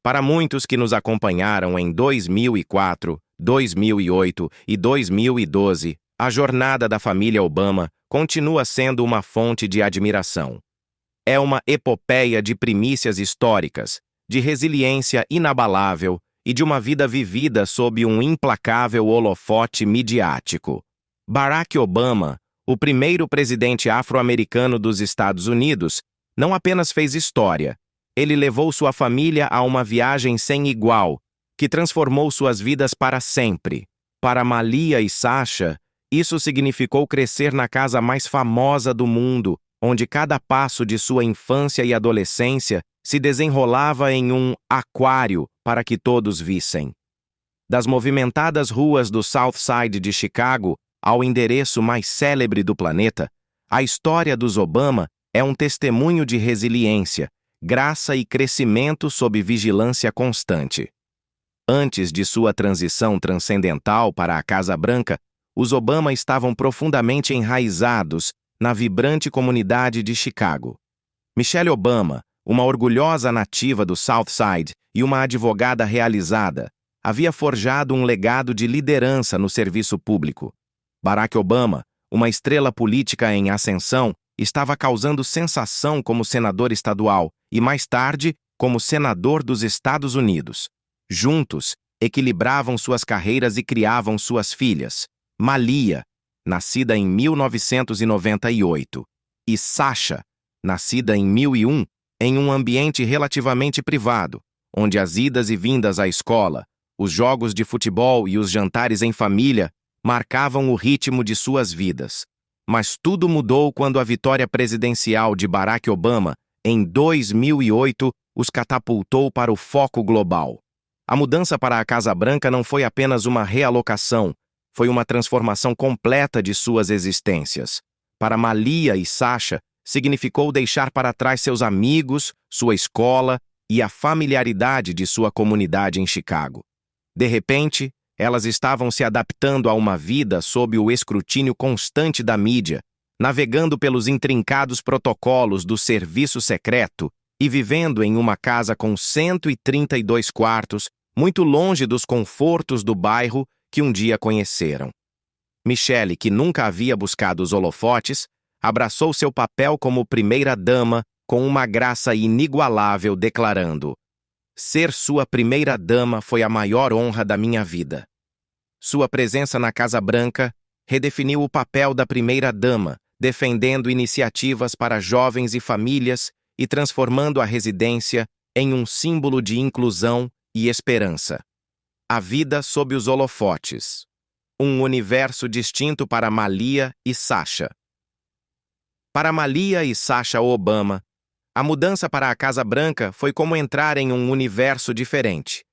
Para muitos que nos acompanharam em 2004, 2008 e 2012, a jornada da família Obama continua sendo uma fonte de admiração. É uma epopeia de primícias históricas, de resiliência inabalável e de uma vida vivida sob um implacável holofote midiático. Barack Obama, o primeiro presidente afro-americano dos Estados Unidos, não apenas fez história, ele levou sua família a uma viagem sem igual, que transformou suas vidas para sempre. Para Malia e Sasha, isso significou crescer na casa mais famosa do mundo, onde cada passo de sua infância e adolescência se desenrolava em um aquário para que todos vissem. Das movimentadas ruas do South Side de Chicago ao endereço mais célebre do planeta, a história dos Obama é um testemunho de resiliência, graça e crescimento sob vigilância constante. Antes de sua transição transcendental para a Casa Branca, os Obama estavam profundamente enraizados na vibrante comunidade de Chicago. Michelle Obama, uma orgulhosa nativa do South Side e uma advogada realizada, havia forjado um legado de liderança no serviço público. Barack Obama, uma estrela política em ascensão, estava causando sensação como senador estadual e, mais tarde, como senador dos Estados Unidos. Juntos, equilibravam suas carreiras e criavam suas filhas, Malia, nascida em 1998, e Sasha, nascida em 2001, em um ambiente relativamente privado, onde as idas e vindas à escola, os jogos de futebol e os jantares em família marcavam o ritmo de suas vidas. Mas tudo mudou quando a vitória presidencial de Barack Obama, em 2008, os catapultou para o foco global. A mudança para a Casa Branca não foi apenas uma realocação, foi uma transformação completa de suas existências. Para Malia e Sasha, significou deixar para trás seus amigos, sua escola e a familiaridade de sua comunidade em Chicago. De repente, elas estavam se adaptando a uma vida sob o escrutínio constante da mídia, navegando pelos intrincados protocolos do serviço secreto e vivendo em uma casa com 132 quartos, muito longe dos confortos do bairro que um dia conheceram. Michelle, que nunca havia buscado os holofotes, abraçou seu papel como primeira-dama com uma graça inigualável, declarando: "Ser sua primeira-dama foi a maior honra da minha vida." Sua presença na Casa Branca redefiniu o papel da primeira-dama, defendendo iniciativas para jovens e famílias e transformando a residência em um símbolo de inclusão e esperança. A vida sob os holofotes. Um universo distinto para Malia e Sasha. Para Malia e Sasha Obama, a mudança para a Casa Branca foi como entrar em um universo diferente.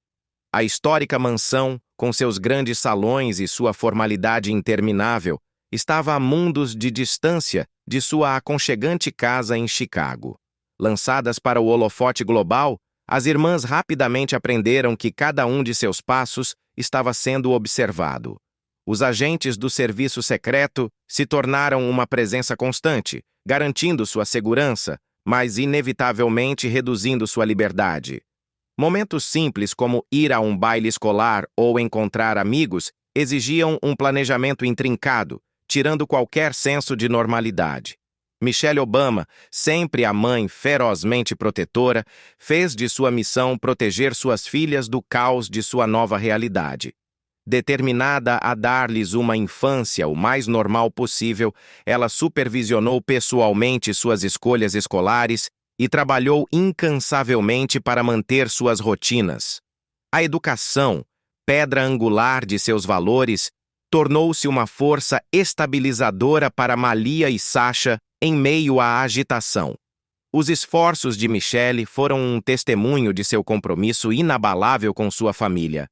A histórica mansão, com seus grandes salões e sua formalidade interminável, estava a mundos de distância de sua aconchegante casa em Chicago. Lançadas para o holofote global, as irmãs rapidamente aprenderam que cada um de seus passos estava sendo observado. Os agentes do serviço secreto se tornaram uma presença constante, garantindo sua segurança, mas inevitavelmente reduzindo sua liberdade. Momentos simples como ir a um baile escolar ou encontrar amigos exigiam um planejamento intrincado, tirando qualquer senso de normalidade. Michelle Obama, sempre a mãe ferozmente protetora, fez de sua missão proteger suas filhas do caos de sua nova realidade. Determinada a dar-lhes uma infância o mais normal possível, ela supervisionou pessoalmente suas escolhas escolares e trabalhou incansavelmente para manter suas rotinas. A educação, pedra angular de seus valores, tornou-se uma força estabilizadora para Malia e Sasha em meio à agitação. Os esforços de Michelle foram um testemunho de seu compromisso inabalável com sua família,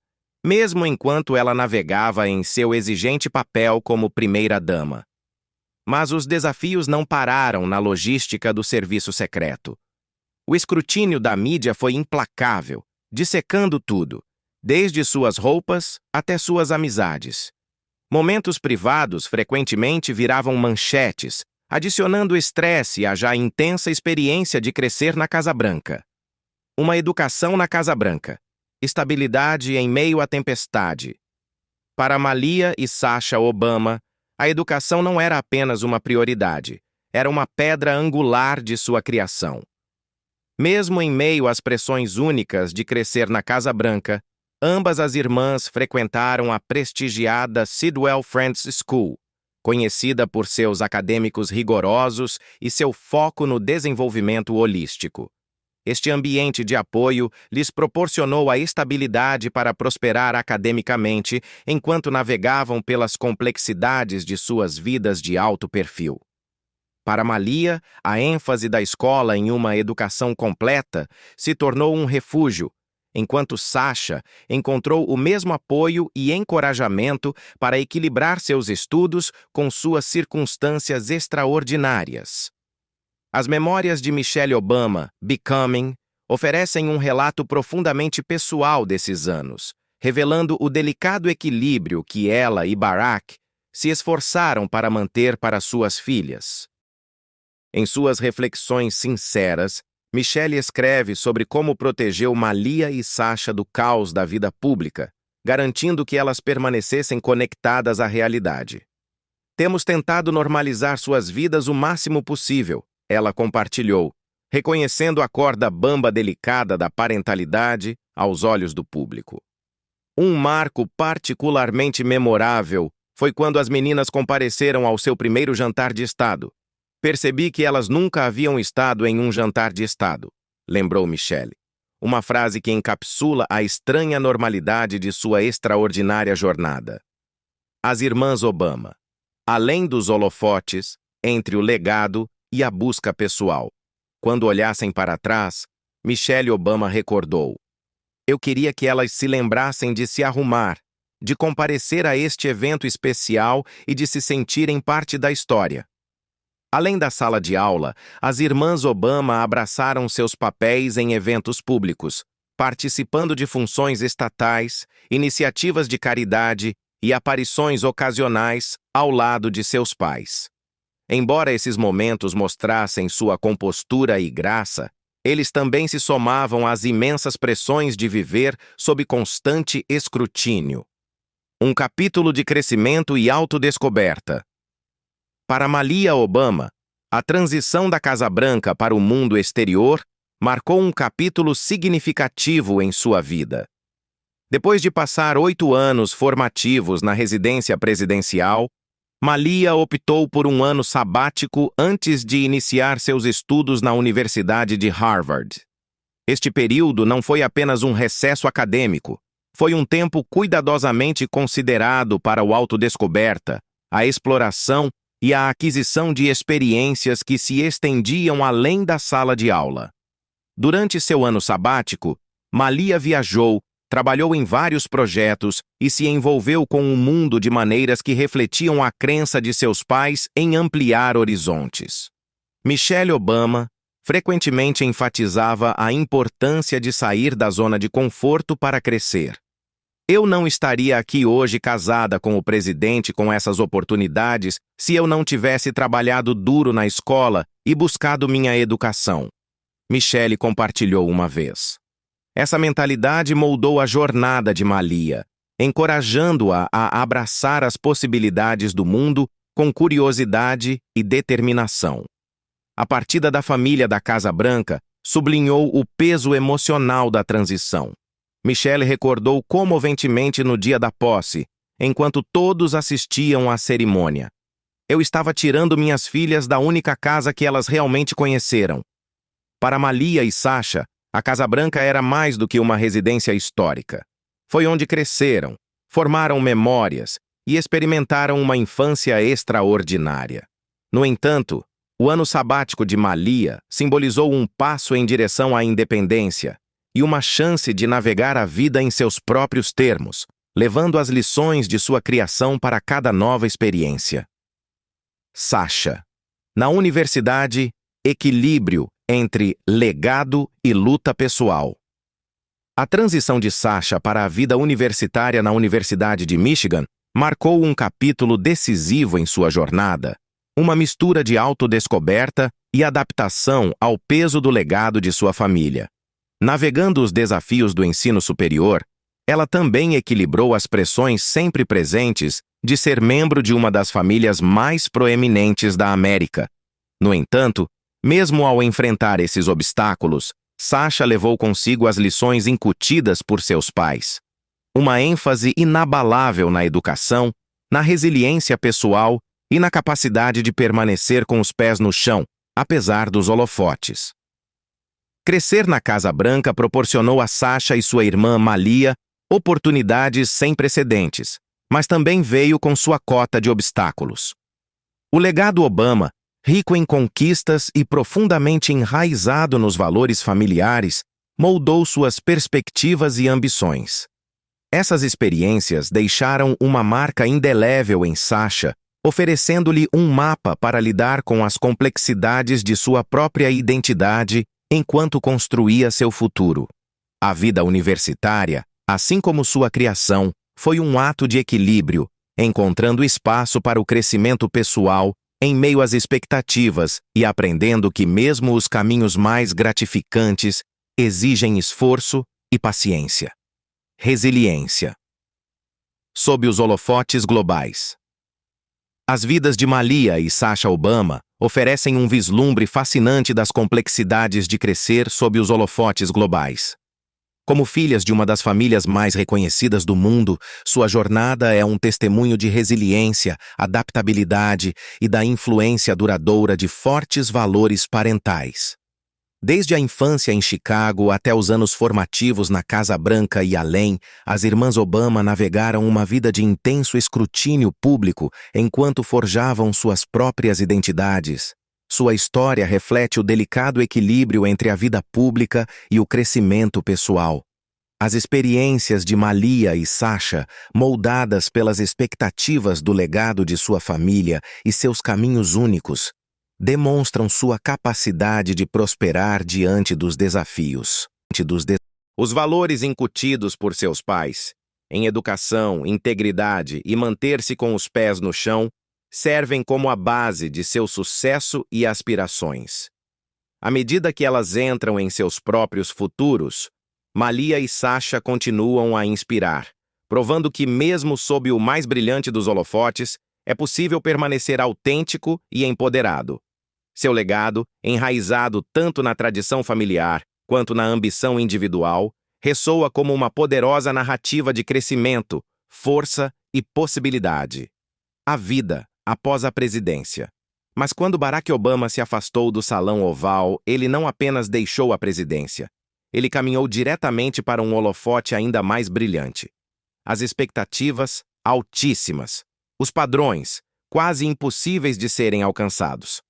mesmo enquanto ela navegava em seu exigente papel como primeira-dama. Mas os desafios não pararam na logística do serviço secreto. O escrutínio da mídia foi implacável, dissecando tudo, desde suas roupas até suas amizades. Momentos privados frequentemente viravam manchetes, adicionando estresse à já intensa experiência de crescer na Casa Branca. Uma educação na Casa Branca. Estabilidade em meio à tempestade. Para Malia e Sasha Obama, a educação não era apenas uma prioridade, era uma pedra angular de sua criação. Mesmo em meio às pressões únicas de crescer na Casa Branca, ambas as irmãs frequentaram a prestigiada Sidwell Friends School, conhecida por seus acadêmicos rigorosos e seu foco no desenvolvimento holístico. Este ambiente de apoio lhes proporcionou a estabilidade para prosperar academicamente enquanto navegavam pelas complexidades de suas vidas de alto perfil. Para Malia, a ênfase da escola em uma educação completa se tornou um refúgio, enquanto Sasha encontrou o mesmo apoio e encorajamento para equilibrar seus estudos com suas circunstâncias extraordinárias. As memórias de Michelle Obama, Becoming, oferecem um relato profundamente pessoal desses anos, revelando o delicado equilíbrio que ela e Barack se esforçaram para manter para suas filhas. Em suas reflexões sinceras, Michelle escreve sobre como protegeu Malia e Sasha do caos da vida pública, garantindo que elas permanecessem conectadas à realidade. Temos tentado normalizar suas vidas o máximo possível, ela compartilhou, reconhecendo a corda bamba delicada da parentalidade aos olhos do público. Um marco particularmente memorável foi quando as meninas compareceram ao seu primeiro jantar de Estado. Percebi que elas nunca haviam estado em um jantar de Estado, lembrou Michelle. Uma frase que encapsula a estranha normalidade de sua extraordinária jornada. As irmãs Obama. Além dos holofotes, entre o legado e a busca pessoal. Quando olhassem para trás, Michelle Obama recordou. Eu queria que elas se lembrassem de se arrumar, de comparecer a este evento especial e de se sentirem parte da história. Além da sala de aula, as irmãs Obama abraçaram seus papéis em eventos públicos, participando de funções estatais, iniciativas de caridade e aparições ocasionais ao lado de seus pais. Embora esses momentos mostrassem sua compostura e graça, eles também se somavam às imensas pressões de viver sob constante escrutínio. Um capítulo de crescimento e autodescoberta. Para Malia Obama, a transição da Casa Branca para o mundo exterior marcou um capítulo significativo em sua vida. Depois de passar 8 anos formativos na residência presidencial, Malia optou por um ano sabático antes de iniciar seus estudos na Universidade de Harvard. Este período não foi apenas um recesso acadêmico, foi um tempo cuidadosamente considerado para a autodescoberta, a exploração e a aquisição de experiências que se estendiam além da sala de aula. Durante seu ano sabático, Malia viajou, trabalhou em vários projetos e se envolveu com o mundo de maneiras que refletiam a crença de seus pais em ampliar horizontes. Michelle Obama frequentemente enfatizava a importância de sair da zona de conforto para crescer. Eu não estaria aqui hoje casada com o presidente com essas oportunidades se eu não tivesse trabalhado duro na escola e buscado minha educação. Michelle compartilhou uma vez. Essa mentalidade moldou a jornada de Malia, encorajando-a a abraçar as possibilidades do mundo com curiosidade e determinação. A partida da família da Casa Branca sublinhou o peso emocional da transição. Michelle recordou comoventemente no dia da posse, enquanto todos assistiam à cerimônia. Eu estava tirando minhas filhas da única casa que elas realmente conheceram. Para Malia e Sasha, a Casa Branca era mais do que uma residência histórica. Foi onde cresceram, formaram memórias e experimentaram uma infância extraordinária. No entanto, o ano sabático de Malia simbolizou um passo em direção à independência e uma chance de navegar a vida em seus próprios termos, levando as lições de sua criação para cada nova experiência. Sasha. Na universidade, equilíbrio entre legado e luta pessoal. A transição de Sasha para a vida universitária na Universidade de Michigan marcou um capítulo decisivo em sua jornada, uma mistura de autodescoberta e adaptação ao peso do legado de sua família. Navegando os desafios do ensino superior, ela também equilibrou as pressões sempre presentes de ser membro de uma das famílias mais proeminentes da América. No entanto, mesmo ao enfrentar esses obstáculos, Sasha levou consigo as lições incutidas por seus pais. Uma ênfase inabalável na educação, na resiliência pessoal e na capacidade de permanecer com os pés no chão, apesar dos holofotes. Crescer na Casa Branca proporcionou a Sasha e sua irmã Malia oportunidades sem precedentes, mas também veio com sua cota de obstáculos. O legado Obama, rico em conquistas e profundamente enraizado nos valores familiares, moldou suas perspectivas e ambições. Essas experiências deixaram uma marca indelével em Sasha, oferecendo-lhe um mapa para lidar com as complexidades de sua própria identidade enquanto construía seu futuro. A vida universitária, assim como sua criação, foi um ato de equilíbrio, encontrando espaço para o crescimento pessoal em meio às expectativas e aprendendo que mesmo os caminhos mais gratificantes exigem esforço e paciência. Resiliência. Sob os holofotes globais. As vidas de Malia e Sasha Obama oferecem um vislumbre fascinante das complexidades de crescer sob os holofotes globais. Como filhas de uma das famílias mais reconhecidas do mundo, sua jornada é um testemunho de resiliência, adaptabilidade e da influência duradoura de fortes valores parentais. Desde a infância em Chicago até os anos formativos na Casa Branca e além, as irmãs Obama navegaram uma vida de intenso escrutínio público enquanto forjavam suas próprias identidades. Sua história reflete o delicado equilíbrio entre a vida pública e o crescimento pessoal. As experiências de Malia e Sasha, moldadas pelas expectativas do legado de sua família e seus caminhos únicos, demonstram sua capacidade de prosperar diante dos desafios. Os valores incutidos por seus pais, em educação, integridade e manter-se com os pés no chão, servem como a base de seu sucesso e aspirações. À medida que elas entram em seus próprios futuros, Malia e Sasha continuam a inspirar, provando que mesmo sob o mais brilhante dos holofotes, é possível permanecer autêntico e empoderado. Seu legado, enraizado tanto na tradição familiar quanto na ambição individual, ressoa como uma poderosa narrativa de crescimento, força e possibilidade. A vida após a presidência. Mas quando Barack Obama se afastou do Salão Oval, ele não apenas deixou a presidência. Ele caminhou diretamente para um holofote ainda mais brilhante. As expectativas, altíssimas. Os padrões, quase impossíveis de serem alcançados.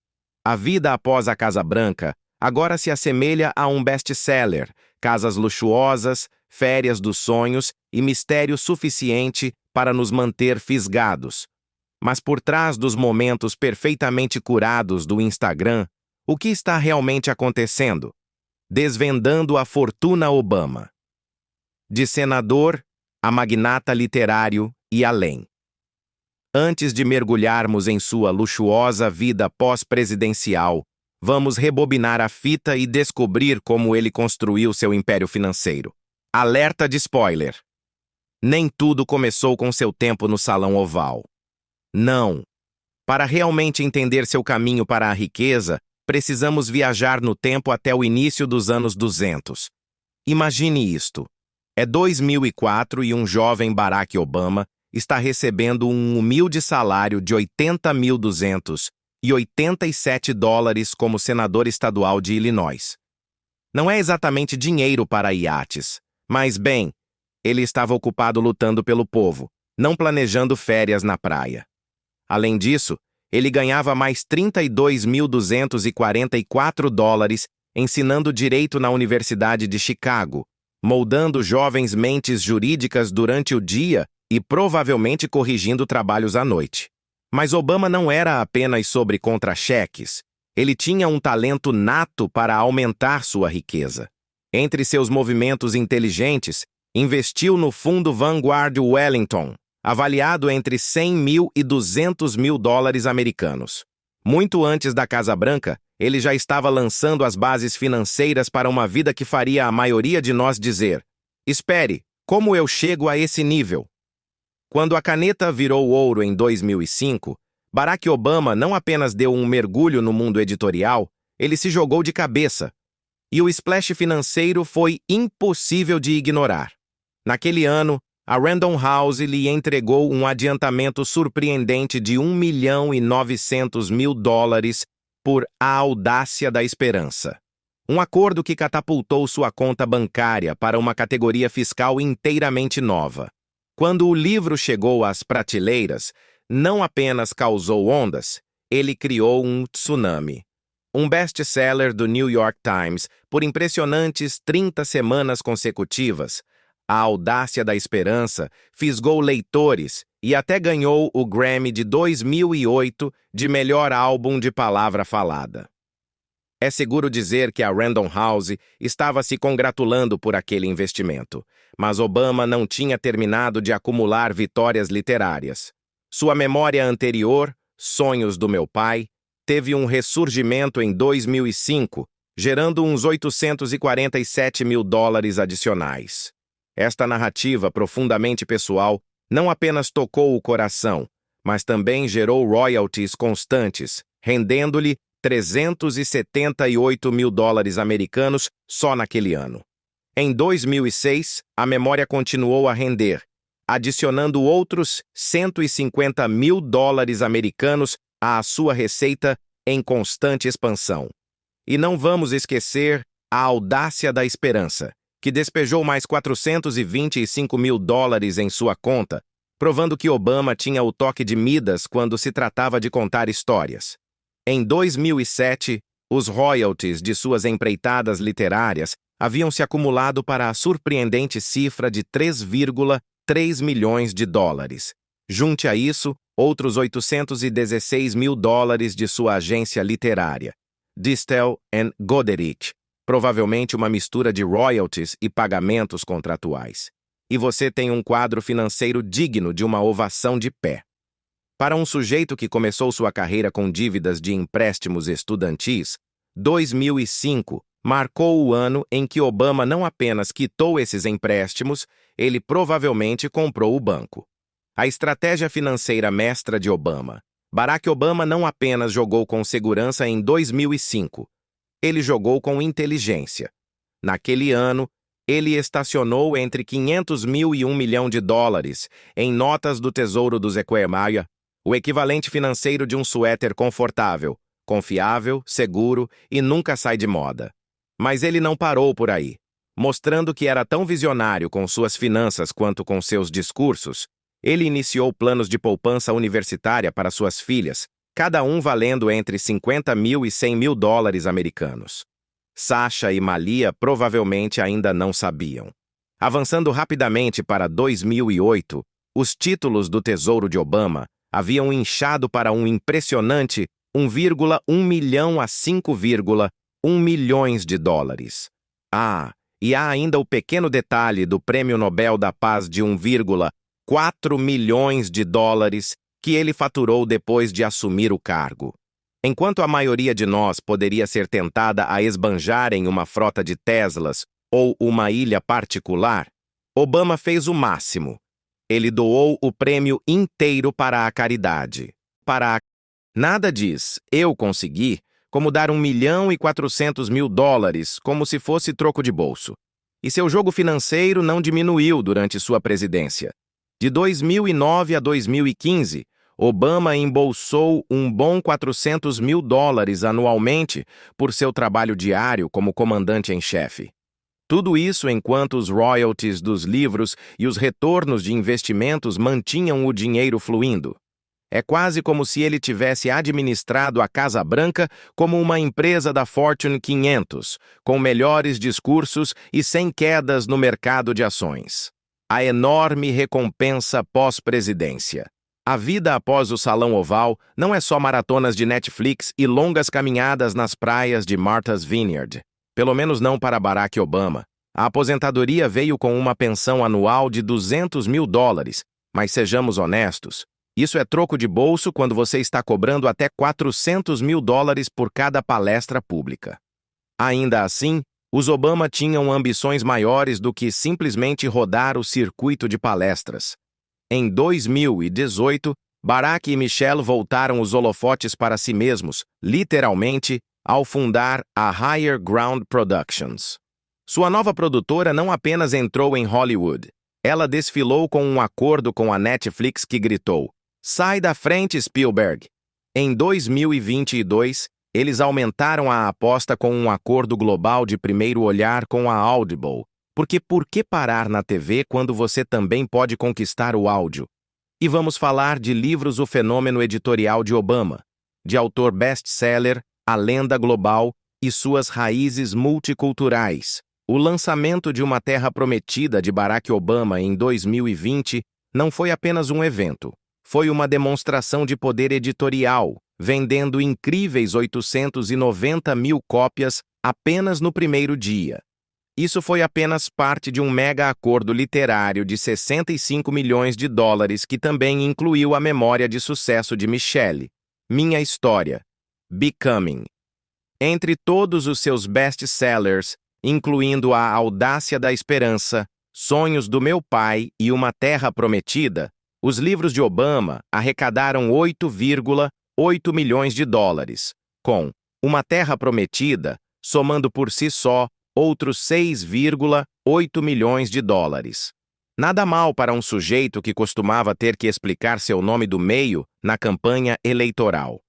A vida após a Casa Branca agora se assemelha a um best-seller, casas luxuosas, férias dos sonhos e mistério suficiente para nos manter fisgados. Mas por trás dos momentos perfeitamente curados do Instagram, o que está realmente acontecendo? Desvendando a fortuna Obama. De senador a magnata literário e além. Antes de mergulharmos em sua luxuosa vida pós-presidencial, vamos rebobinar a fita e descobrir como ele construiu seu império financeiro. Alerta de spoiler. Nem tudo começou com seu tempo no Salão Oval. Não. Para realmente entender seu caminho para a riqueza, precisamos viajar no tempo até o início dos anos 200. Imagine isto. É 2004 e um jovem Barack Obama está recebendo um humilde salário de $80.287 como senador estadual de Illinois. Não é exatamente dinheiro para iates, mas, bem, ele estava ocupado lutando pelo povo, não planejando férias na praia. Além disso, ele ganhava mais $32.244 ensinando direito na Universidade de Chicago, moldando jovens mentes jurídicas durante o dia e provavelmente corrigindo trabalhos à noite. Mas Obama não era apenas sobre contra-cheques. Ele tinha um talento nato para aumentar sua riqueza. Entre seus movimentos inteligentes, investiu no fundo Vanguard Wellington, avaliado entre $100 mil e $200 mil americanos. Muito antes da Casa Branca, Ele já estava lançando as bases financeiras para uma vida que faria a maioria de nós dizer: espere, como eu chego a esse nível? Quando a caneta virou ouro em 2005, Barack Obama não apenas deu um mergulho no mundo editorial, ele se jogou de cabeça. E o splash financeiro foi impossível de ignorar. Naquele ano, a Random House lhe entregou um adiantamento surpreendente de US$ 1.900.000 por A Audácia da Esperança. Um acordo que catapultou sua conta bancária para uma categoria fiscal inteiramente nova. Quando o livro chegou às prateleiras, não apenas causou ondas, ele criou um tsunami. Um best-seller do New York Times por impressionantes 30 semanas consecutivas, A Audácia da Esperança fisgou leitores e até ganhou o Grammy de 2008 de melhor álbum de palavra falada. É seguro dizer que a Random House estava se congratulando por aquele investimento, mas Obama não tinha terminado de acumular vitórias literárias. Sua memória anterior, Sonhos do Meu Pai, teve um ressurgimento em 2005, gerando uns US$ 847.000 adicionais. Esta narrativa profundamente pessoal não apenas tocou o coração, mas também gerou royalties constantes, rendendo-lhe US$ 378.000 americanos só naquele ano. Em 2006, a memória continuou a render, adicionando outros US$ 150.000 americanos à sua receita em constante expansão. E não vamos esquecer A Audácia da Esperança, que despejou mais US$ 425.000 em sua conta, provando que Obama tinha o toque de Midas quando se tratava de contar histórias. Em 2007, os royalties de suas empreitadas literárias haviam se acumulado para a surpreendente cifra de US$ 3,3 milhões. Junte a isso outros US$ 816.000 de sua agência literária, Distel & Goderich, provavelmente uma mistura de royalties e pagamentos contratuais. E você tem um quadro financeiro digno de uma ovação de pé. Para um sujeito que começou sua carreira com dívidas de empréstimos estudantis, 2005 marcou o ano em que Obama não apenas quitou esses empréstimos, ele provavelmente comprou o banco. A estratégia financeira mestra de Obama. Barack Obama não apenas jogou com segurança em 2005, ele jogou com inteligência. Naquele ano, ele estacionou entre 500 mil e $1 milhão em notas do Tesouro do Zequemaya, o equivalente financeiro de um suéter confortável, confiável, seguro e nunca sai de moda. Mas ele não parou por aí. Mostrando que era tão visionário com suas finanças quanto com seus discursos, ele iniciou planos de poupança universitária para suas filhas, cada um valendo entre 50 mil e 100 mil dólares americanos. Sasha e Malia provavelmente ainda não sabiam. Avançando rapidamente para 2008, os títulos do Tesouro de Obama haviam inchado para um impressionante 1,1 milhão a 5,1 milhões de dólares. E há ainda o pequeno detalhe do Prêmio Nobel da Paz de 1,4 milhões de dólares que ele faturou depois de assumir o cargo. Enquanto a maioria de nós poderia ser tentada a esbanjar em uma frota de Teslas ou uma ilha particular, Obama fez o máximo. Ele doou o prêmio inteiro para a caridade. Nada diz, eu consegui, como dar US$ 1.400.000 como se fosse troco de bolso. E seu jogo financeiro não diminuiu durante sua presidência. De 2009 a 2015, Obama embolsou um bom US$ 400.000 anualmente por seu trabalho diário como comandante-em-chefe. Tudo isso enquanto os royalties dos livros e os retornos de investimentos mantinham o dinheiro fluindo. É quase como se ele tivesse administrado a Casa Branca como uma empresa da Fortune 500, com melhores discursos e sem quedas no mercado de ações. A enorme recompensa pós-presidência. A vida após o Salão Oval não é só maratonas de Netflix e longas caminhadas nas praias de Martha's Vineyard. Pelo menos não para Barack Obama. A aposentadoria veio com uma pensão anual de US$ 200.000, mas sejamos honestos, Isso é troco de bolso quando você está cobrando até $400 mil por cada palestra pública. Ainda assim, os Obama tinham ambições maiores do que simplesmente rodar o circuito de palestras. Em 2018, Barack e Michelle voltaram os holofotes para si mesmos, literalmente, ao fundar a Higher Ground Productions. Sua nova produtora não apenas entrou em Hollywood, ela desfilou com um acordo com a Netflix que gritou: "Sai da frente, Spielberg!". Em 2022, eles aumentaram a aposta com um acordo global de primeiro olhar com a Audible, porque por que parar na TV quando você também pode conquistar o áudio? E vamos falar de livros O Fenômeno Editorial de Obama, de autor best-seller, A Lenda Global e suas raízes multiculturais. O lançamento de Uma Terra Prometida de Barack Obama em 2020 não foi apenas um evento, foi uma demonstração de poder editorial, vendendo incríveis 890 mil cópias apenas no primeiro dia. Isso foi apenas parte de um mega acordo literário de $65 milhões que também incluiu a memória de sucesso de Michelle, Minha História, Becoming. Entre todos os seus best-sellers, incluindo A Audácia da Esperança, Sonhos do Meu Pai e Uma Terra Prometida, os livros de Obama arrecadaram $8,8 milhões, com Uma Terra Prometida, somando por si só outros $6,8 milhões. Nada mal para um sujeito que costumava ter que explicar seu nome do meio na campanha eleitoral.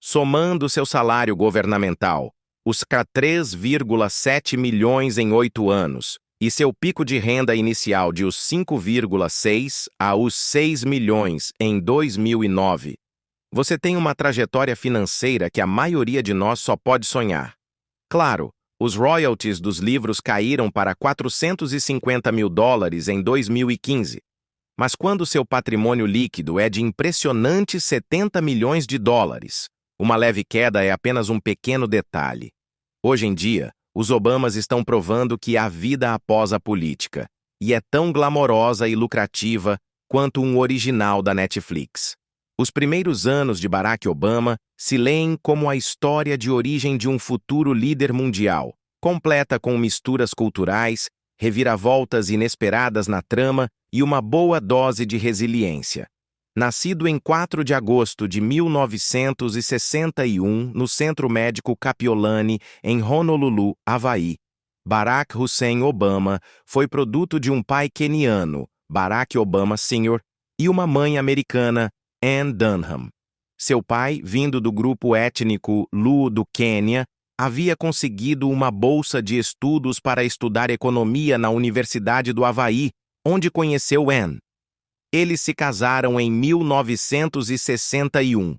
Somando seu salário governamental, os 3,7 milhões em 8 anos, e seu pico de renda inicial de os 5,6 a os 6 milhões em 2009, você tem uma trajetória financeira que a maioria de nós só pode sonhar. Claro, os royalties dos livros caíram para $450 mil em 2015. Mas quando seu patrimônio líquido é de impressionantes $70 milhões, uma leve queda é apenas um pequeno detalhe. Hoje em dia, os Obamas estão provando que há vida após a política, e é tão glamourosa e lucrativa quanto um original da Netflix. Os primeiros anos de Barack Obama se leem como a história de origem de um futuro líder mundial, completa com misturas culturais, reviravoltas inesperadas na trama e uma boa dose de resiliência. Nascido em 4 de agosto de 1961 no Centro Médico Kapiolani, em Honolulu, Havaí, Barack Hussein Obama foi produto de um pai queniano, Barack Obama Sr., e uma mãe americana, Ann Dunham. Seu pai, vindo do grupo étnico Luo do Quênia, havia conseguido uma bolsa de estudos para estudar economia na Universidade do Havaí, onde conheceu Ann. Eles se casaram em 1961,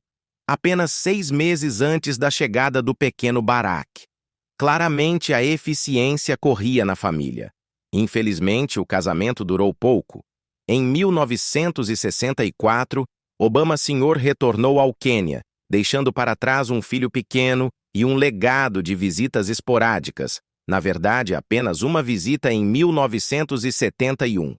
apenas 6 meses antes da chegada do pequeno Barack. Claramente, a eficiência corria na família. Infelizmente, o casamento durou pouco. Em 1964, Obama Sr. retornou ao Quênia, deixando para trás um filho pequeno e um legado de visitas esporádicas, na verdade, apenas uma visita em 1971.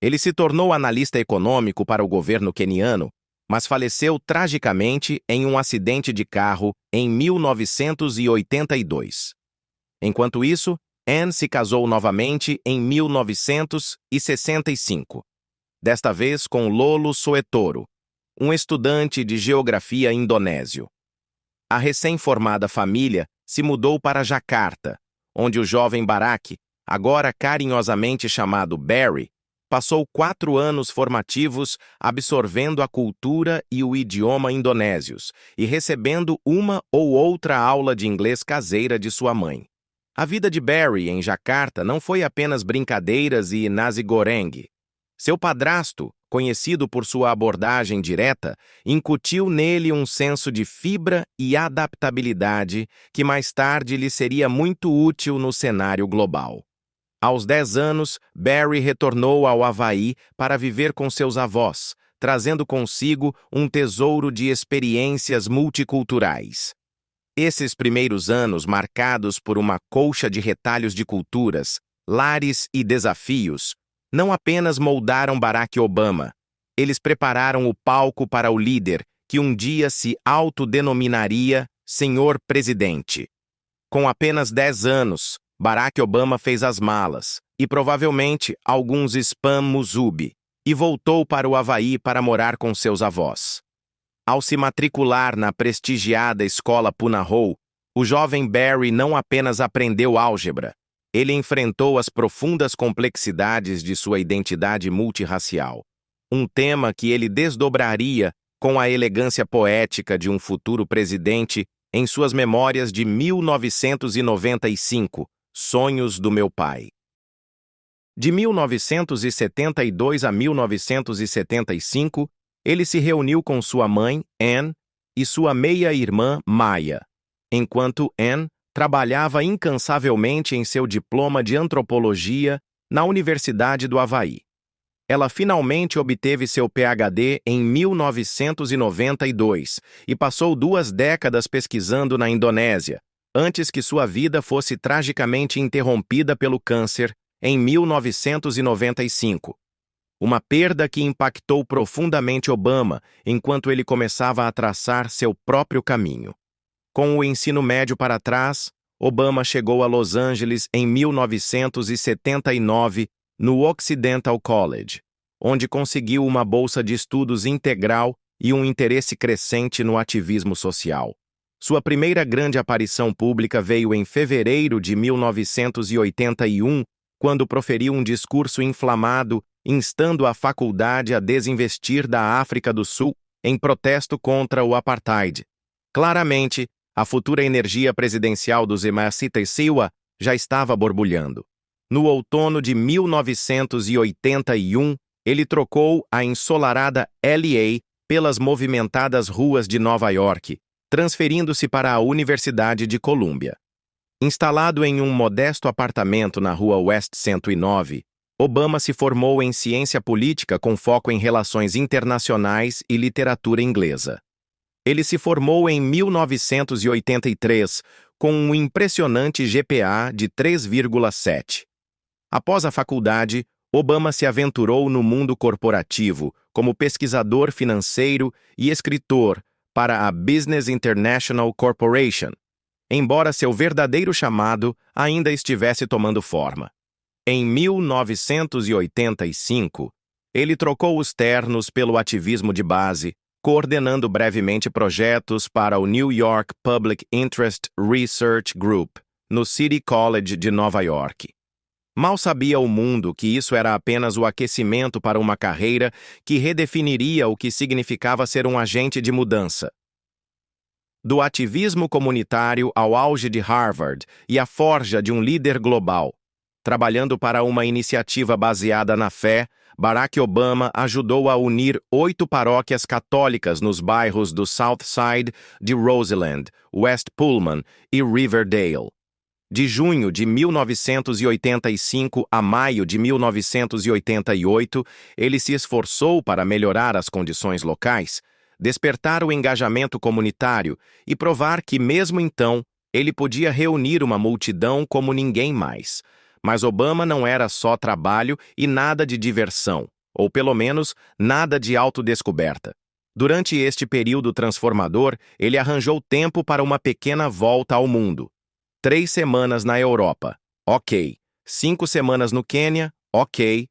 Ele se tornou analista econômico para o governo queniano, mas faleceu tragicamente em um acidente de carro em 1982. Enquanto isso, Ann se casou novamente em 1965. Desta vez com Lolo Soetoro, um estudante de geografia indonésio. A recém-formada família se mudou para Jakarta, onde o jovem Barack, agora carinhosamente chamado Barry, passou 4 anos formativos absorvendo a cultura e o idioma indonésios e recebendo uma ou outra aula de inglês caseira de sua mãe. A vida de Barry em Jakarta não foi apenas brincadeiras e nasi goreng. Seu padrasto, conhecido por sua abordagem direta, incutiu nele um senso de fibra e adaptabilidade que mais tarde lhe seria muito útil no cenário global. Aos 10 anos, Barry retornou ao Havaí para viver com seus avós, trazendo consigo um tesouro de experiências multiculturais. Esses primeiros anos, marcados por uma colcha de retalhos de culturas, lares e desafios, não apenas moldaram Barack Obama, Eles prepararam o palco para o líder, que um dia se autodenominaria Senhor Presidente. Com apenas 10 anos, Barack Obama fez as malas, e provavelmente alguns spam musubi, e voltou para o Havaí para morar com seus avós. Ao se matricular na prestigiada escola Punahou, o jovem Barry não apenas aprendeu álgebra, ele enfrentou as profundas complexidades de sua identidade multirracial, um tema que ele desdobraria com a elegância poética de um futuro presidente em suas memórias de 1995, Sonhos do Meu Pai. De 1972 a 1975, ele se reuniu com sua mãe, Anne, e sua meia-irmã, Maya, enquanto Anne trabalhava incansavelmente em seu diploma de antropologia na Universidade do Havaí. Ela finalmente obteve seu PhD em 1992 e passou 2 décadas pesquisando na Indonésia, antes que sua vida fosse tragicamente interrompida pelo câncer em 1995. Uma perda que impactou profundamente Obama enquanto ele começava a traçar seu próprio caminho. Com o ensino médio para trás, Obama chegou a Los Angeles em 1979 no Occidental College, onde conseguiu uma bolsa de estudos integral e um interesse crescente no ativismo social. Sua primeira grande aparição pública veio em fevereiro de 1981, quando proferiu um discurso inflamado instando a faculdade a desinvestir da África do Sul em protesto contra o apartheid. Claramente, a futura energia presidencial dos Emasitaisiwa já estava borbulhando. No outono de 1981, ele trocou a ensolarada LA pelas movimentadas ruas de Nova York, transferindo-se para a Universidade de Colômbia. Instalado em um modesto apartamento na Rua West 109, Obama se formou em ciência política com foco em relações internacionais e literatura inglesa. Ele se formou em 1983 com um impressionante GPA de 3,7. Após a faculdade, Obama se aventurou no mundo corporativo como pesquisador financeiro e escritor para a Business International Corporation, embora seu verdadeiro chamado ainda estivesse tomando forma. Em 1985, ele trocou os ternos pelo ativismo de base, coordenando brevemente projetos para o New York Public Interest Research Group, no City College de Nova York. Mal sabia o mundo que isso era apenas o aquecimento para uma carreira que redefiniria o que significava ser um agente de mudança. Do ativismo comunitário ao auge de Harvard e a forja de um líder global, trabalhando para uma iniciativa baseada na fé, Barack Obama ajudou a unir 8 paróquias católicas nos bairros do South Side, de Roseland, West Pullman e Riverdale. De junho de 1985 a maio de 1988, ele se esforçou para melhorar as condições locais, despertar o engajamento comunitário e provar que, mesmo então, ele podia reunir uma multidão como ninguém mais. Mas Obama não era só trabalho e nada de diversão, ou pelo menos nada de autodescoberta. Durante este período transformador, ele arranjou tempo para uma pequena volta ao mundo. 3 semanas na Europa, ok. 5 semanas no Quênia, ok.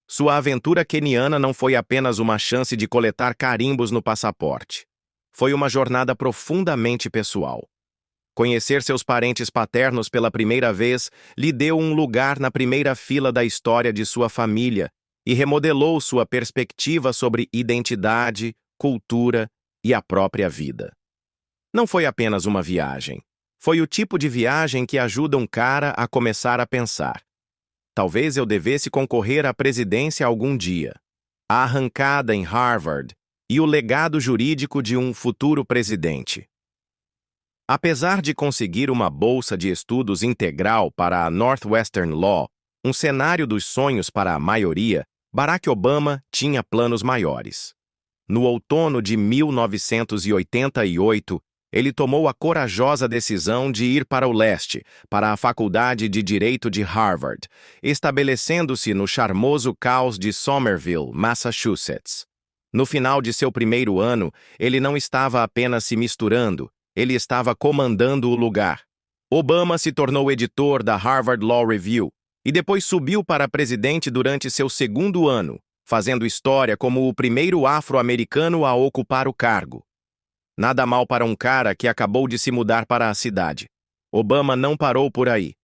Sua aventura queniana não foi apenas uma chance de coletar carimbos no passaporte. Foi uma jornada profundamente pessoal. Conhecer seus parentes paternos pela primeira vez lhe deu um lugar na primeira fila da história de sua família e remodelou sua perspectiva sobre identidade, cultura e a própria vida. Não foi apenas uma viagem. Foi o tipo de viagem que ajuda um cara a começar a pensar. Talvez eu devesse concorrer à presidência algum dia. A arrancada em Harvard e o legado jurídico de um futuro presidente. Apesar de conseguir uma bolsa de estudos integral para a Northwestern Law, um cenário dos sonhos para a maioria, Barack Obama tinha planos maiores. No outono de 1988, Ele tomou a corajosa decisão de ir para o leste, para a Faculdade de Direito de Harvard, estabelecendo-se no charmoso caos de Somerville, Massachusetts. No final de seu primeiro ano, ele não estava apenas se misturando, ele estava comandando o lugar. Obama se tornou editor da Harvard Law Review e depois subiu para presidente durante seu segundo ano, fazendo história como o primeiro afro-americano a ocupar o cargo. Nada mal para um cara que acabou de se mudar para a cidade. Obama não parou por aí.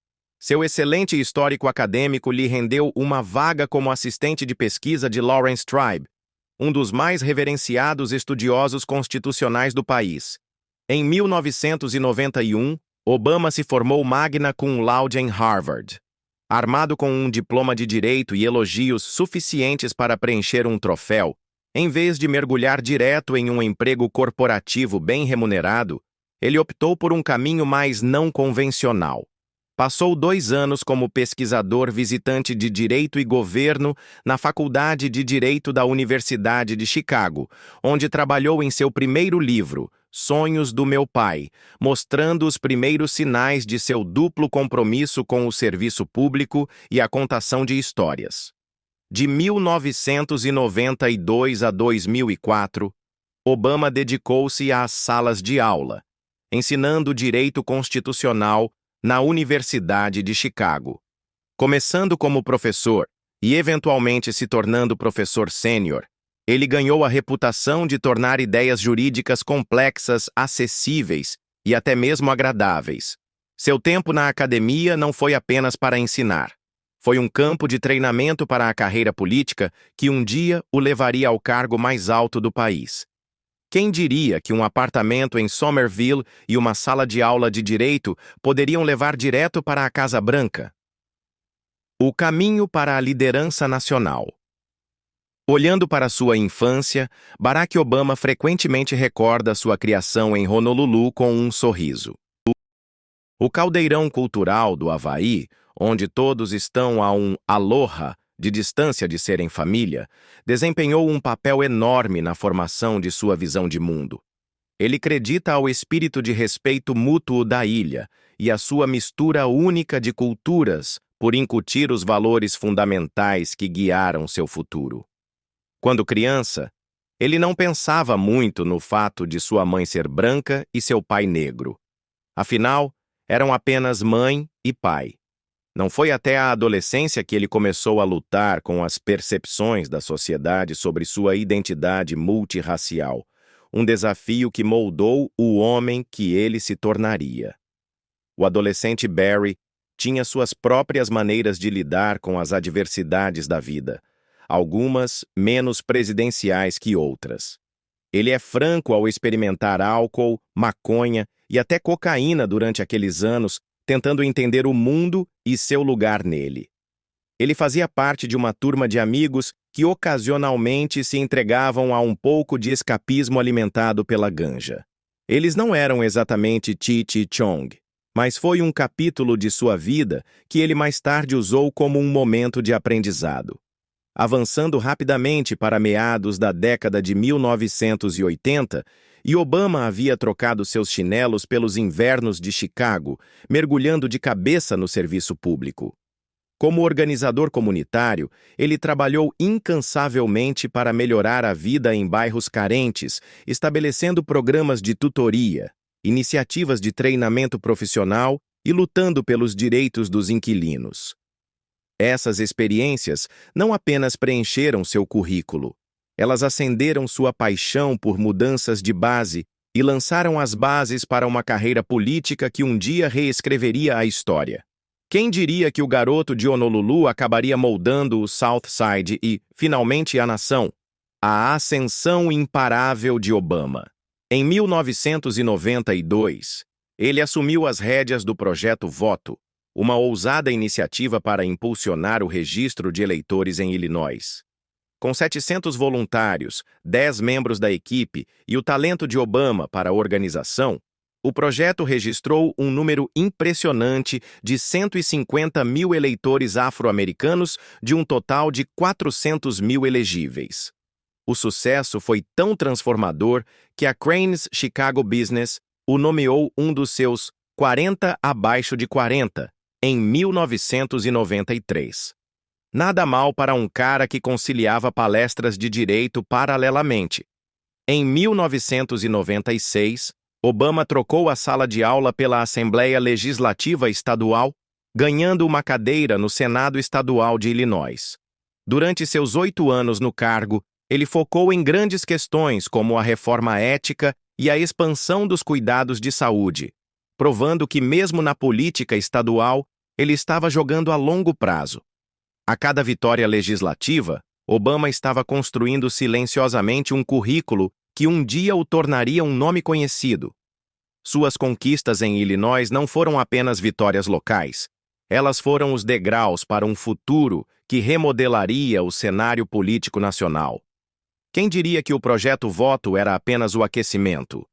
Seu excelente histórico acadêmico lhe rendeu uma vaga como assistente de pesquisa de Lawrence Tribe, um dos mais reverenciados estudiosos constitucionais do país. Em 1991, Obama se formou magna cum laude em Harvard. Armado com um diploma de direito e elogios suficientes para preencher um troféu, em vez de mergulhar direto em um emprego corporativo bem remunerado, ele optou por um caminho mais não convencional. Passou 2 anos como pesquisador visitante de Direito e Governo na Faculdade de Direito da Universidade de Chicago, onde trabalhou em seu primeiro livro, Sonhos do Meu Pai, mostrando os primeiros sinais de seu duplo compromisso com o serviço público e a contação de histórias. De 1992 a 2004, Obama dedicou-se às salas de aula, ensinando direito constitucional na Universidade de Chicago. Começando como professor e eventualmente se tornando professor sênior, ele ganhou a reputação de tornar ideias jurídicas complexas acessíveis e até mesmo agradáveis. Seu tempo na academia não foi apenas para ensinar. Foi um campo de treinamento para a carreira política que um dia o levaria ao cargo mais alto do país. Quem diria que um apartamento em Somerville e uma sala de aula de direito poderiam levar direto para a Casa Branca? O caminho para a liderança nacional. Olhando para sua infância, Barack Obama frequentemente recorda sua criação em Honolulu com um sorriso. O caldeirão cultural do Havaí, onde todos estão a um aloha de distância de serem família, desempenhou um papel enorme na formação de sua visão de mundo. Ele acredita ao espírito de respeito mútuo da ilha e à sua mistura única de culturas por incutir os valores fundamentais que guiaram seu futuro. Quando criança, ele não pensava muito no fato de sua mãe ser branca e seu pai negro. Afinal, eram apenas mãe e pai. Não foi até a adolescência que ele começou a lutar com as percepções da sociedade sobre sua identidade multirracial, um desafio que moldou o homem que ele se tornaria. O adolescente Barry tinha suas próprias maneiras de lidar com as adversidades da vida, algumas menos presidenciais que outras. Ele é franco ao experimentar álcool, maconha e até cocaína durante aqueles anos, tentando entender o mundo e seu lugar nele. Ele fazia parte de uma turma de amigos que ocasionalmente se entregavam a um pouco de escapismo alimentado pela ganja. Eles não eram exatamente Cheech e Chong, mas foi um capítulo de sua vida que ele mais tarde usou como um momento de aprendizado. Avançando rapidamente para meados da década de 1980, e Obama havia trocado seus chinelos pelos invernos de Chicago, mergulhando de cabeça no serviço público. Como organizador comunitário, ele trabalhou incansavelmente para melhorar a vida em bairros carentes, estabelecendo programas de tutoria, iniciativas de treinamento profissional e lutando pelos direitos dos inquilinos. Essas experiências não apenas preencheram seu currículo, elas acenderam sua paixão por mudanças de base e lançaram as bases para uma carreira política que um dia reescreveria a história. Quem diria que o garoto de Honolulu acabaria moldando o South Side e, finalmente, a nação? A ascensão imparável de Obama. Em 1992, ele assumiu as rédeas do Projeto Voto, uma ousada iniciativa para impulsionar o registro de eleitores em Illinois. Com 700 voluntários, 10 membros da equipe e o talento de Obama para a organização, o projeto registrou um número impressionante de 150 mil eleitores afro-americanos de um total de 400 mil elegíveis. O sucesso foi tão transformador que a Crain's Chicago Business o nomeou um dos seus 40 abaixo de 40 em 1993. Nada mal para um cara que conciliava palestras de direito paralelamente. Em 1996, Obama trocou a sala de aula pela Assembleia Legislativa Estadual, ganhando uma cadeira no Senado Estadual de Illinois. Durante seus 8 anos no cargo, ele focou em grandes questões como a reforma ética e a expansão dos cuidados de saúde, provando que mesmo na política estadual, ele estava jogando a longo prazo. A cada vitória legislativa, Obama estava construindo silenciosamente um currículo que um dia o tornaria um nome conhecido. Suas conquistas em Illinois não foram apenas vitórias locais. Elas foram os degraus para um futuro que remodelaria o cenário político nacional. Quem diria que o projeto Voto era apenas o aquecimento?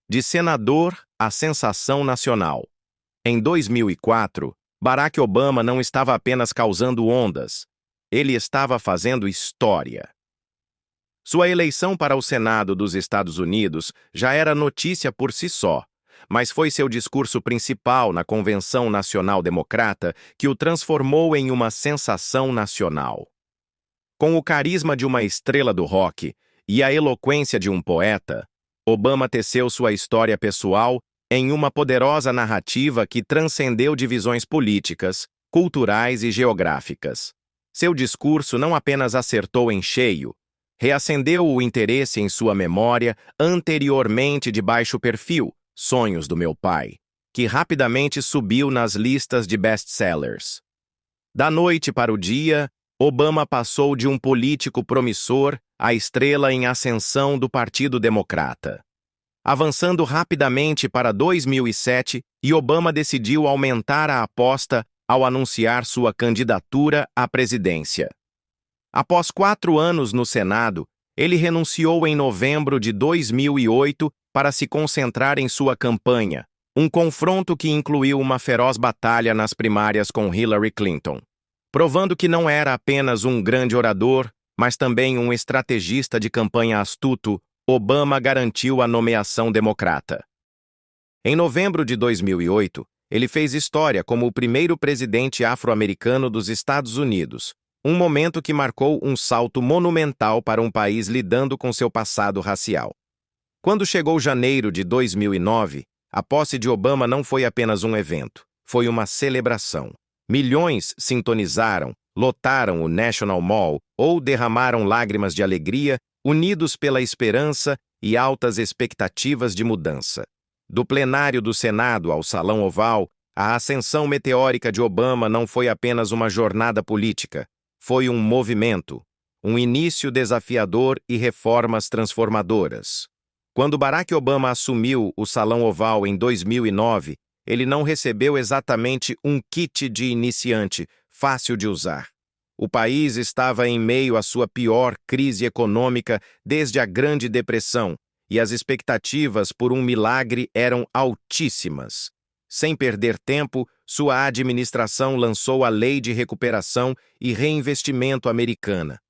De senador à sensação nacional. Em 2004, Barack Obama não estava apenas causando ondas, ele estava fazendo história. Sua eleição para o Senado dos Estados Unidos já era notícia por si só, mas foi seu discurso principal na Convenção Nacional Democrata que o transformou em uma sensação nacional. Com o carisma de uma estrela do rock e a eloquência de um poeta, Obama teceu sua história pessoal em uma poderosa narrativa que transcendeu divisões políticas, culturais e geográficas. Seu discurso não apenas acertou em cheio, reacendeu o interesse em sua memória anteriormente de baixo perfil, Sonhos do Meu Pai, que rapidamente subiu nas listas de best-sellers. Da noite para o dia, Obama passou de um político promissor à estrela em ascensão do Partido Democrata. Avançando rapidamente para 2007, Obama decidiu aumentar a aposta ao anunciar sua candidatura à presidência. Após 4 anos no Senado, ele renunciou em novembro de 2008 para se concentrar em sua campanha, um confronto que incluiu uma feroz batalha nas primárias com Hillary Clinton. Provando que não era apenas um grande orador, mas também um estrategista de campanha astuto, Obama garantiu a nomeação democrata. Em novembro de 2008, ele fez história como o primeiro presidente afro-americano dos Estados Unidos, um momento que marcou um salto monumental para um país lidando com seu passado racial. Quando chegou janeiro de 2009, a posse de Obama não foi apenas um evento, foi uma celebração. Milhões sintonizaram, lotaram o National Mall ou derramaram lágrimas de alegria, unidos pela esperança e altas expectativas de mudança. Do plenário do Senado ao Salão Oval, a ascensão meteórica de Obama não foi apenas uma jornada política, foi um movimento, um início desafiador e reformas transformadoras. Quando Barack Obama assumiu o Salão Oval em 2009, ele não recebeu exatamente um kit de iniciante, fácil de usar. O país estava em meio à sua pior crise econômica desde a Grande Depressão, e as expectativas por um milagre eram altíssimas. Sem perder tempo, sua administração lançou a Lei de Recuperação e Reinvestimento Americana,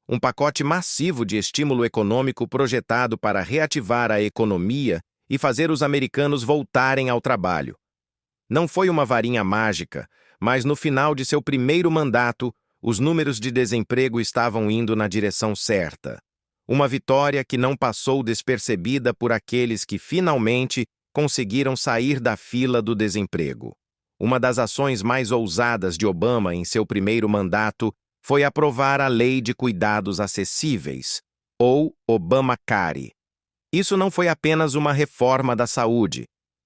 um pacote massivo de estímulo econômico projetado para reativar a economia e fazer os americanos voltarem ao trabalho. Não foi uma varinha mágica, mas no final de seu primeiro mandato, os números de desemprego estavam indo na direção certa. Uma vitória que não passou despercebida por aqueles que finalmente conseguiram sair da fila do desemprego. Uma das ações mais ousadas de Obama em seu primeiro mandato foi aprovar a Lei de Cuidados Acessíveis, ou Obamacare. Isso não foi apenas uma reforma da saúde,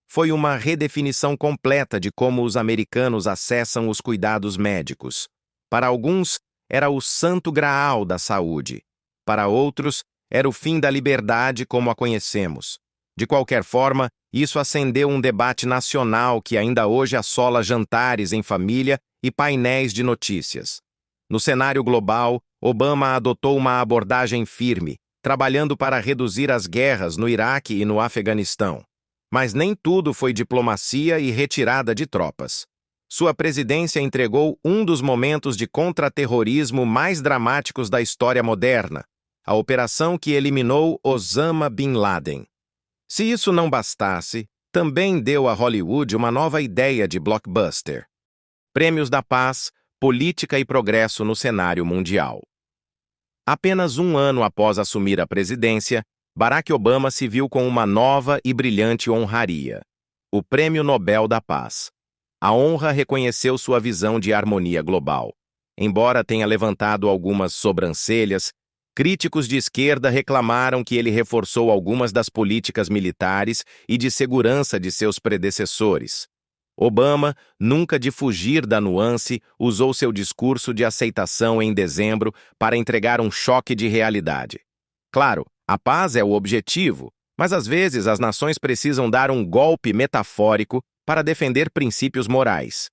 foi uma redefinição completa de como os americanos acessam os cuidados médicos. Para alguns, era o santo graal da saúde. Para outros, era o fim da liberdade como a conhecemos. De qualquer forma, isso acendeu um debate nacional que ainda hoje assola jantares em família e painéis de notícias. No cenário global, Obama adotou uma abordagem firme, trabalhando para reduzir as guerras no Iraque e no Afeganistão. Mas nem tudo foi diplomacia e retirada de tropas. Sua presidência entregou um dos momentos de contra-terrorismo mais dramáticos da história moderna, a operação que eliminou Osama Bin Laden. Se isso não bastasse, também deu a Hollywood uma nova ideia de blockbuster: Prêmios da Paz, Política e Progresso no cenário mundial. Apenas um ano após assumir a presidência, Barack Obama se viu com uma nova e brilhante honraria: o Prêmio Nobel da Paz. A honra reconheceu sua visão de harmonia global. Embora tenha levantado algumas sobrancelhas, críticos de esquerda reclamaram que ele reforçou algumas das políticas militares e de segurança de seus predecessores. Obama, nunca de fugir da nuance, usou seu discurso de aceitação em dezembro para entregar um choque de realidade. Claro, a paz é o objetivo, mas às vezes as nações precisam dar um golpe metafórico para defender princípios morais.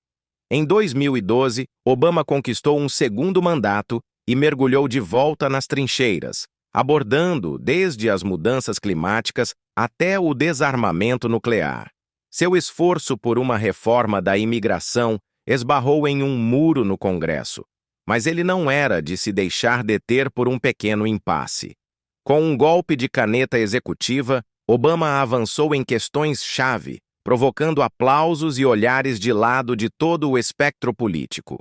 Em 2012, Obama conquistou um segundo mandato e mergulhou de volta nas trincheiras, abordando desde as mudanças climáticas até o desarmamento nuclear. Seu esforço por uma reforma da imigração esbarrou em um muro no Congresso, mas ele não era de se deixar deter por um pequeno impasse. Com um golpe de caneta executiva, Obama avançou em questões-chave, provocando aplausos e olhares de lado de todo o espectro político.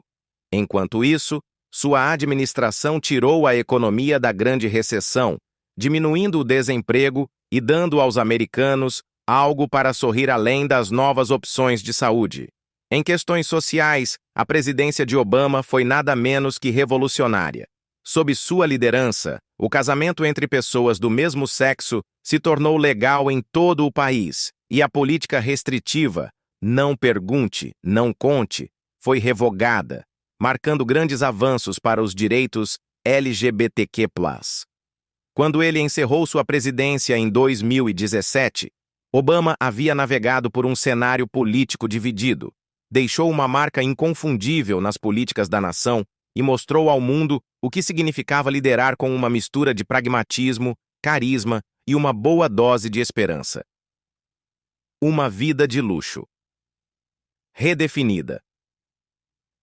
Enquanto isso, sua administração tirou a economia da grande recessão, diminuindo o desemprego e dando aos americanos algo para sorrir além das novas opções de saúde. Em questões sociais, a presidência de Obama foi nada menos que revolucionária. Sob sua liderança, o casamento entre pessoas do mesmo sexo se tornou legal em todo o país, e a política restritiva, não pergunte, não conte, foi revogada, marcando grandes avanços para os direitos LGBTQ+. Quando ele encerrou sua presidência em 2017, Obama havia navegado por um cenário político dividido, deixou uma marca inconfundível nas políticas da nação e mostrou ao mundo o que significava liderar com uma mistura de pragmatismo, carisma e uma boa dose de esperança. Uma vida de luxo. Redefinida.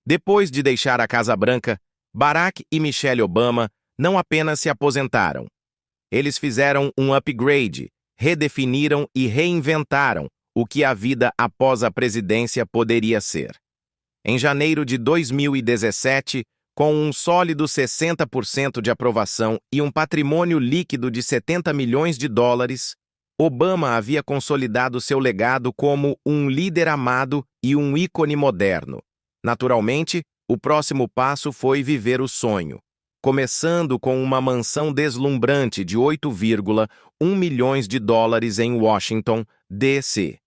Depois de deixar a Casa Branca, Barack e Michelle Obama não apenas se aposentaram. Eles fizeram um upgrade, redefiniram e reinventaram o que a vida após a presidência poderia ser. Em janeiro de 2017, com um sólido 60% de aprovação e um patrimônio líquido de 70 milhões de dólares, Obama havia consolidado seu legado como um líder amado e um ícone moderno. Naturalmente, o próximo passo foi viver o sonho, começando com uma mansão deslumbrante de 8,1 milhões de dólares em Washington, D.C.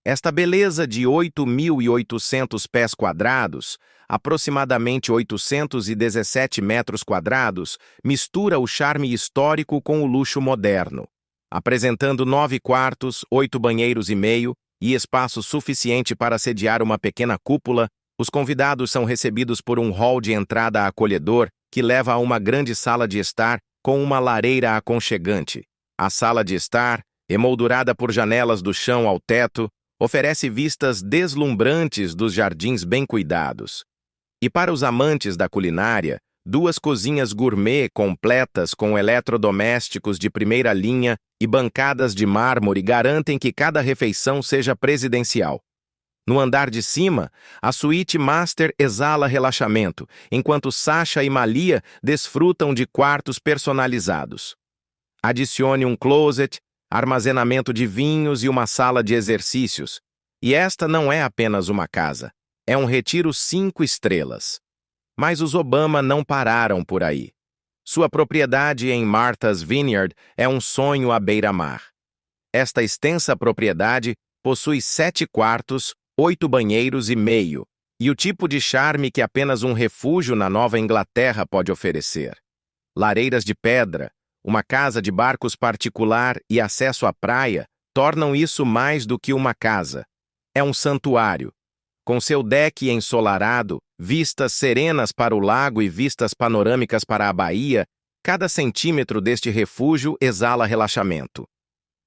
Esta beleza de 8.800 pés quadrados, aproximadamente 817 metros quadrados, mistura o charme histórico com o luxo moderno, apresentando 9 quartos, 8 banheiros e meio e espaço suficiente para sediar uma pequena cúpula. Os convidados são recebidos por um hall de entrada acolhedor que leva a uma grande sala de estar com uma lareira aconchegante. A sala de estar, emoldurada por janelas do chão ao teto, oferece vistas deslumbrantes dos jardins bem cuidados. E para os amantes da culinária, 2 cozinhas gourmet completas com eletrodomésticos de primeira linha e bancadas de mármore garantem que cada refeição seja presidencial. No andar de cima, a suíte master exala relaxamento, enquanto Sasha e Malia desfrutam de quartos personalizados. Adicione um closet, armazenamento de vinhos e uma sala de exercícios. E esta não é apenas uma casa, é um retiro 5 estrelas. Mas os Obama não pararam por aí. Sua propriedade em Martha's Vineyard é um sonho à beira-mar. Esta extensa propriedade possui 7 quartos, 8 banheiros e meio, e o tipo de charme que apenas um refúgio na Nova Inglaterra pode oferecer. Lareiras de pedra, uma casa de barcos particular e acesso à praia tornam isso mais do que uma casa. É um santuário. Com seu deck ensolarado, vistas serenas para o lago e vistas panorâmicas para a baía, cada centímetro deste refúgio exala relaxamento.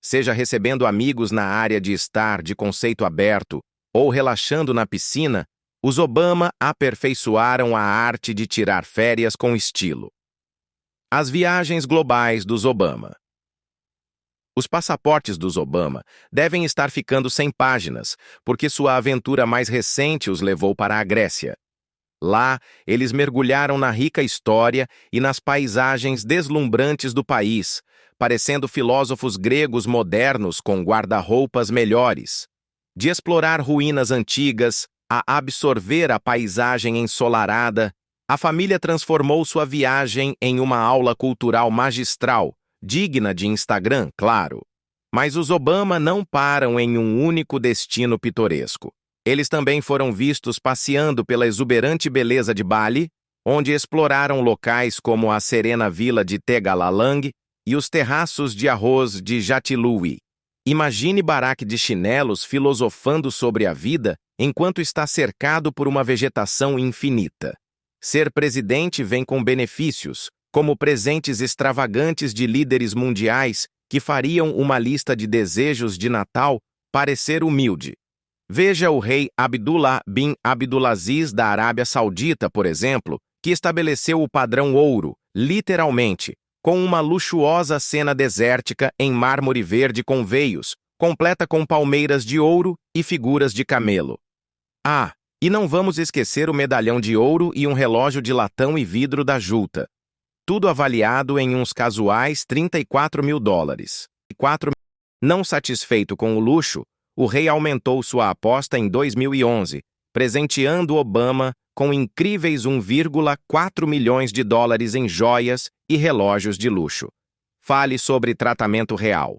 Seja recebendo amigos na área de estar de conceito aberto ou relaxando na piscina, os Obama aperfeiçoaram a arte de tirar férias com estilo. As viagens globais dos Obama. Os passaportes dos Obama devem estar ficando sem páginas, porque sua aventura mais recente os levou para a Grécia. Lá, eles mergulharam na rica história e nas paisagens deslumbrantes do país, parecendo filósofos gregos modernos com guarda-roupas melhores. De explorar ruínas antigas a absorver a paisagem ensolarada, a família transformou sua viagem em uma aula cultural magistral, digna de Instagram, claro. Mas os Obama não param em um único destino pitoresco. Eles também foram vistos passeando pela exuberante beleza de Bali, onde exploraram locais como a serena vila de Tegalalang e os terraços de arroz de Jatiluwi. Imagine Barack de chinelos filosofando sobre a vida enquanto está cercado por uma vegetação infinita. Ser presidente vem com benefícios, como presentes extravagantes de líderes mundiais que fariam uma lista de desejos de Natal parecer humilde. Veja o rei Abdullah bin Abdulaziz da Arábia Saudita, por exemplo, que estabeleceu o padrão ouro, literalmente, com uma luxuosa cena desértica em mármore verde com veios, completa com palmeiras de ouro e figuras de camelo. Ah, e não vamos esquecer o medalhão de ouro e um relógio de latão e vidro da Julta. Tudo avaliado em uns casuais $34 mil. Não satisfeito com o luxo, o rei aumentou sua aposta em 2011, presenteando Obama com incríveis $1,4 milhões em joias e relógios de luxo. Fale sobre tratamento real.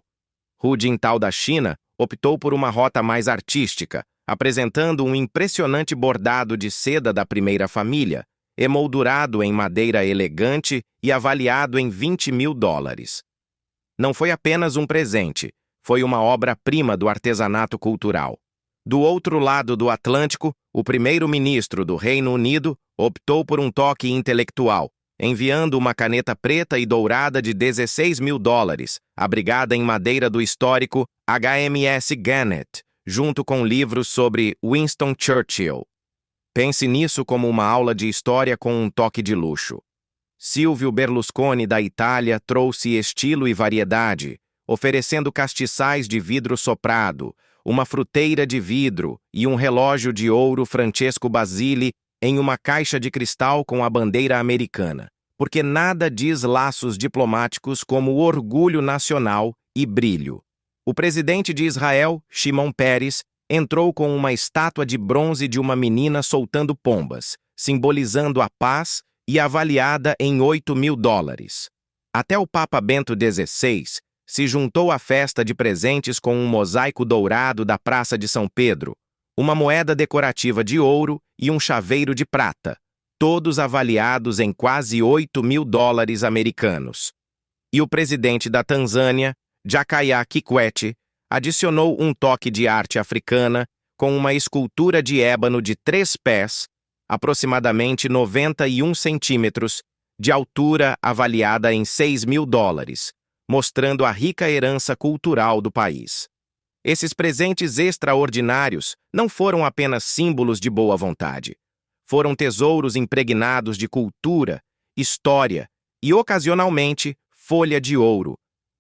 Hu Jintao da China optou por uma rota mais artística, apresentando um impressionante bordado de seda da primeira família, emoldurado em madeira elegante e avaliado em $20 mil. Não foi apenas um presente, foi uma obra-prima do artesanato cultural. Do outro lado do Atlântico, o primeiro-ministro do Reino Unido optou por um toque intelectual, enviando uma caneta preta e dourada de $16 mil, abrigada em madeira do histórico HMS Gannett, junto com livros sobre Winston Churchill. Pense nisso como uma aula de história com um toque de luxo. Silvio Berlusconi da Itália trouxe estilo e variedade, oferecendo castiçais de vidro soprado, uma fruteira de vidro e um relógio de ouro Francesco Basile em uma caixa de cristal com a bandeira americana, porque nada diz laços diplomáticos como orgulho nacional e brilho. O presidente de Israel, Shimon Peres, entrou com uma estátua de bronze de uma menina soltando pombas, simbolizando a paz e avaliada em $8 mil. Até o Papa Bento XVI se juntou à festa de presentes com um mosaico dourado da Praça de São Pedro, uma moeda decorativa de ouro e um chaveiro de prata, todos avaliados em quase $8 mil americanos. E o presidente da Tanzânia, Jakaya Kikwete, adicionou um toque de arte africana com uma escultura de ébano de 3 pés, aproximadamente 91 centímetros, de altura avaliada em $6 mil, mostrando a rica herança cultural do país. Esses presentes extraordinários não foram apenas símbolos de boa vontade. Foram tesouros impregnados de cultura, história e, ocasionalmente, folha de ouro,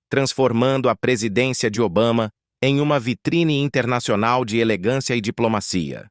transformando a presidência de Obama em uma vitrine internacional de elegância e diplomacia.